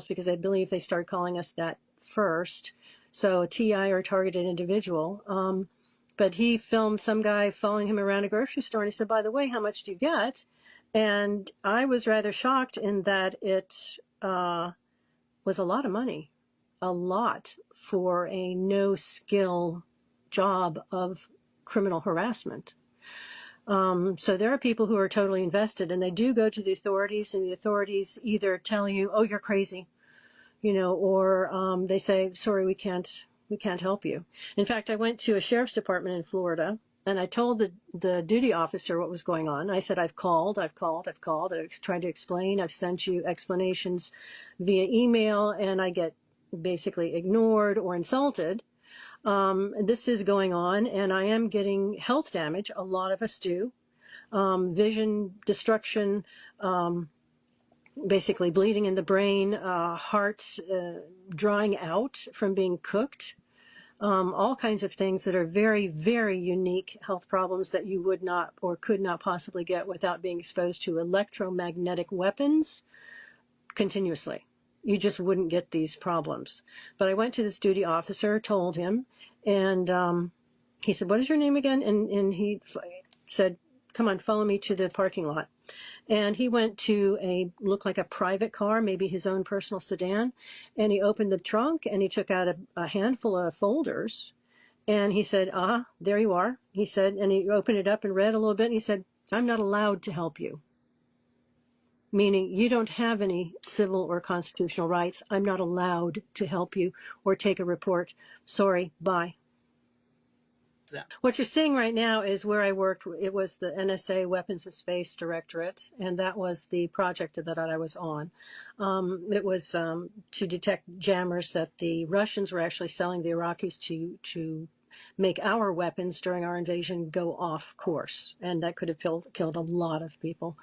because I believe they started calling us that first. So TI, or targeted individual. But he filmed some guy following him around a grocery store, and he said, by the way, how much do you get? And I was rather shocked in that it was a lot of money, a lot for a no-skill job of criminal harassment. So there are people who are totally invested, and they do go to the authorities, and the authorities either tell you, oh, you're crazy, or they say, sorry, we can't help you. In fact, I went to a sheriff's department in Florida, and I told the duty officer what was going on. I said, I've called. I've tried to explain. I've sent you explanations via email, and I get basically ignored or insulted. This is going on, and I am getting health damage. A lot of us do. Vision destruction, basically bleeding in the brain, heart drying out from being cooked, all kinds of things that are very, very unique health problems that you would not or could not possibly get without being exposed to electromagnetic weapons continuously. You just wouldn't get these problems. But I went to this duty officer, told him, and he said, what is your name again? And he said, come on, follow me to the parking lot. And he went to looked like a private car, maybe his own personal sedan, and he opened the trunk and he took out a handful of folders, and he said, there you are. He said, and he opened it up and read a little bit, and he said, I'm not allowed to help you. Meaning you don't have any civil or constitutional rights. I'm not allowed to help you or take a report. Sorry, bye. Yeah. What you're seeing right now is where I worked. It was the NSA Weapons of Space Directorate, and that was the project that I was on. It was to detect jammers that the Russians were actually selling the Iraqis to make our weapons during our invasion go off course, and that could have killed a lot of people.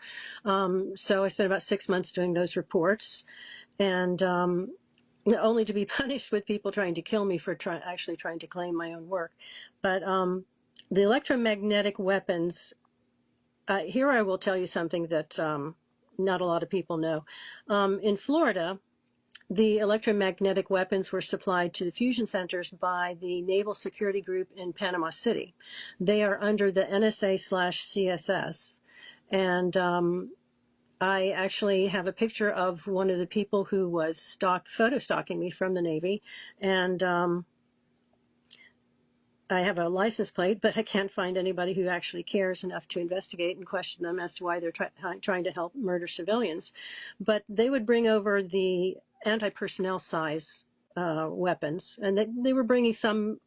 So I spent about 6 months doing those reports, and only to be punished with people trying to kill me for actually trying to claim my own work. But the electromagnetic weapons, here I will tell you something that not a lot of people know. In Florida, the electromagnetic weapons were supplied to the fusion centers by the Naval Security Group in Panama City. They are under the NSA/CSS, and I actually have a picture of one of the people who was photo stalking me from the Navy, and I have a license plate, but I can't find anybody who actually cares enough to investigate and question them as to why they're trying to help murder civilians. But they would bring over the anti-personnel size weapons, and they were bringing some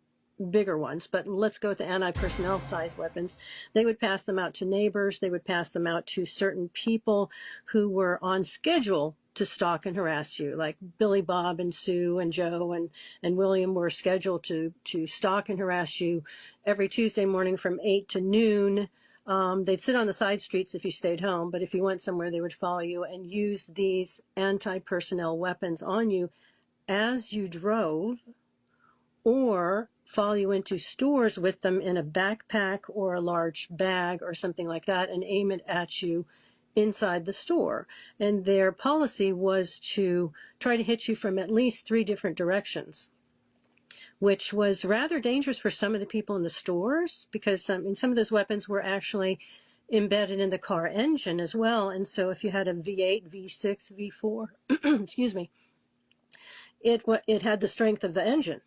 bigger ones, but let's go with the anti-personnel size weapons. They would pass them out to neighbors. They would pass them out to certain people who were on schedule to stalk and harass you, like Billy Bob and Sue and Joe and William were scheduled to stalk and harass you every Tuesday morning from 8 to noon. They'd sit on the side streets if you stayed home, but if you went somewhere, they would follow you and use these anti-personnel weapons on you as you drove, or follow you into stores with them in a backpack or a large bag or something like that and aim it at you inside the store. And their policy was to try to hit you from at least 3 different directions, which was rather dangerous for some of the people in the stores, because some of those weapons were actually embedded in the car engine as well. And so if you had a V8, V6, V4, excuse me, it had the strength of the engine.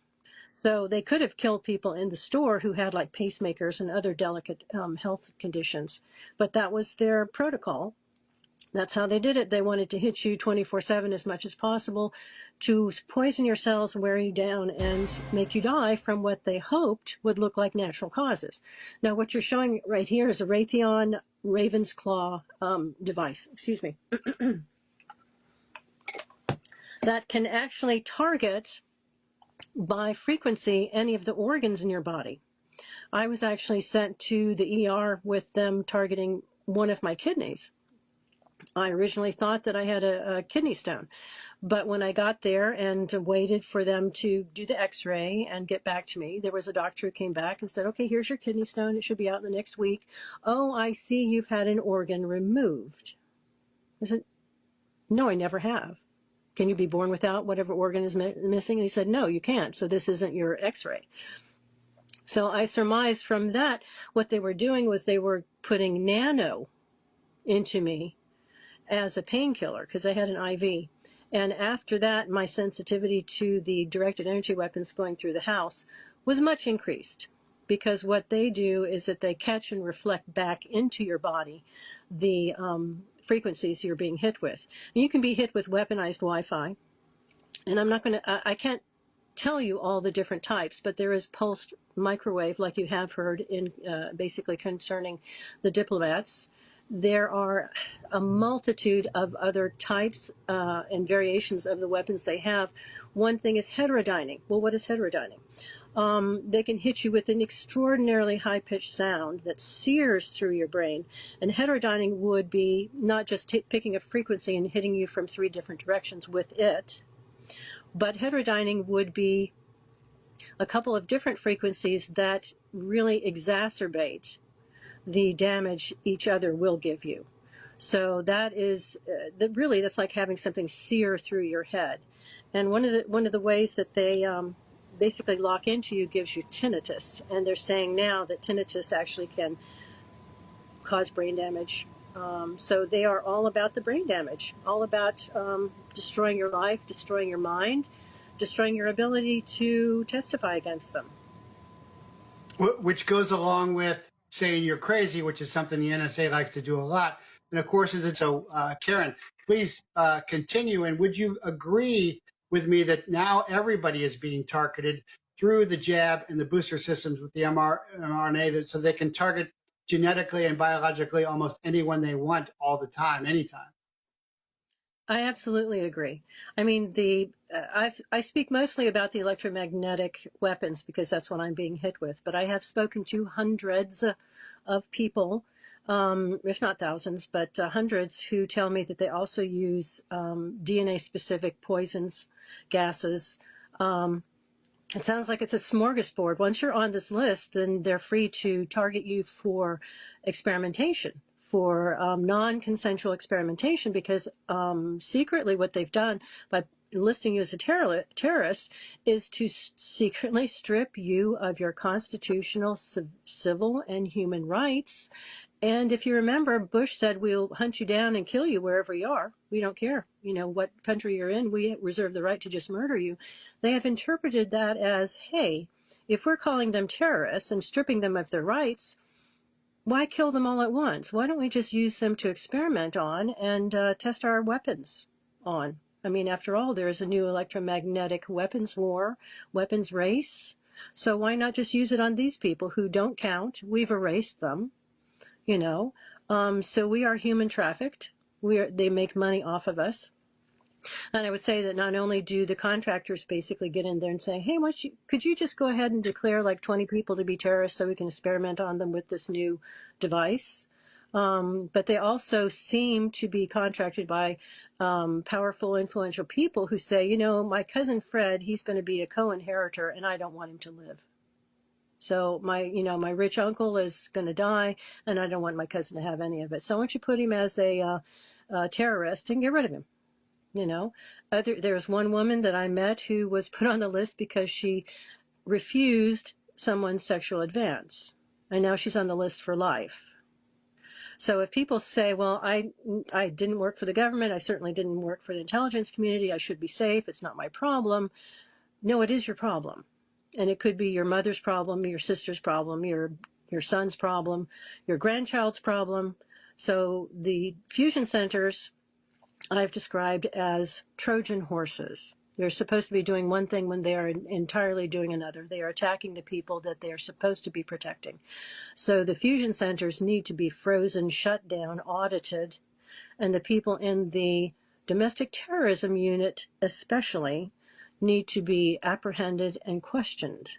So they could have killed people in the store who had like pacemakers and other delicate health conditions. But that was their protocol. That's how they did it. They wanted to hit you 24/7 as much as possible to poison your cells, wear you down, and make you die from what they hoped would look like natural causes. Now, what you're showing right here is a Raytheon Raven's Claw device. Excuse me. That can actually target by frequency any of the organs in your body. I was actually sent to the ER with them targeting one of my kidneys. I originally thought that I had a kidney stone, but when I got there and waited for them to do the x-ray and get back to me, there was a doctor who came back and said, okay, here's your kidney stone. It should be out in the next week. Oh, I see you've had an organ removed. I said, no, I never have. can you be born without whatever organ is missing? And he said, no, you can't. So this isn't your x-ray. So I surmised from that what they were doing was they were putting nano into me as a painkiller because I had an IV. And after that, my sensitivity to the directed energy weapons going through the house was much increased, because what they do is that they catch and reflect back into your body the frequencies you're being hit with. And you can be hit with weaponized Wi-Fi. And I'm not going to, I can't tell you all the different types, but there is pulsed microwave, like you have heard in basically concerning the diplomats. There are a multitude of other types and variations of the weapons they have. One thing is heterodyning. Well, what is heterodyning? They can hit you with an extraordinarily high-pitched sound that sears through your brain. And heterodyning would be not just picking a frequency and hitting you from 3 different directions with it, but heterodyning would be a couple of different frequencies that really exacerbate the damage each other will give you. So that is really, that's like having something sear through your head. And one of the ways that they basically lock into you gives you tinnitus. And they're saying now that tinnitus actually can cause brain damage. So they are all about the brain damage, all about destroying your life, destroying your mind, destroying your ability to testify against them. Which goes along with saying you're crazy, which is something the NSA likes to do a lot. And of course, so Karen, please continue. And would you agree with me that now everybody is being targeted through the jab and the booster systems with the mRNA, so they can target genetically and biologically almost anyone they want all the time, anytime? I absolutely agree. I mean, I speak mostly about the electromagnetic weapons because that's what I'm being hit with, but I have spoken to hundreds of people, if not thousands, but hundreds, who tell me that they also use DNA-specific poisons, gases. It sounds like it's a smorgasbord. Once you're on this list, then they're free to target you for experimentation, for non-consensual experimentation, because secretly what they've done by listing you as a terrorist is to secretly strip you of your constitutional, civil, and human rights. And if you remember, Bush said, we'll hunt you down and kill you wherever you are. We don't care, what country you're in. We reserve the right to just murder you. They have interpreted that as, hey, if we're calling them terrorists and stripping them of their rights, why kill them all at once? Why don't we just use them to experiment on and test our weapons on? I mean, after all, there is a new electromagnetic weapons war, weapons race. So why not just use it on these people who don't count? We've erased them. So we are human trafficked. They make money off of us. And I would say that not only do the contractors basically get in there and say, hey, could you just go ahead and declare like 20 people to be terrorists so we can experiment on them with this new device? But they also seem to be contracted by powerful, influential people who say, my cousin Fred, he's going to be a co-inheritor and I don't want him to live. So my rich uncle is going to die, and I don't want my cousin to have any of it. So why don't you put him as a terrorist and get rid of him? There's one woman that I met who was put on the list because she refused someone's sexual advance, and now she's on the list for life. So if people say, well, I didn't work for the government, I certainly didn't work for the intelligence community, I should be safe, it's not my problem. No, it is your problem. And it could be your mother's problem, your sister's problem, your son's problem, your grandchild's problem. So the fusion centers I've described as Trojan horses. They're supposed to be doing one thing when they are entirely doing another. They are attacking the people that they are supposed to be protecting. So the fusion centers need to be frozen, shut down, audited, and the people in the domestic terrorism unit especially need to be apprehended and questioned.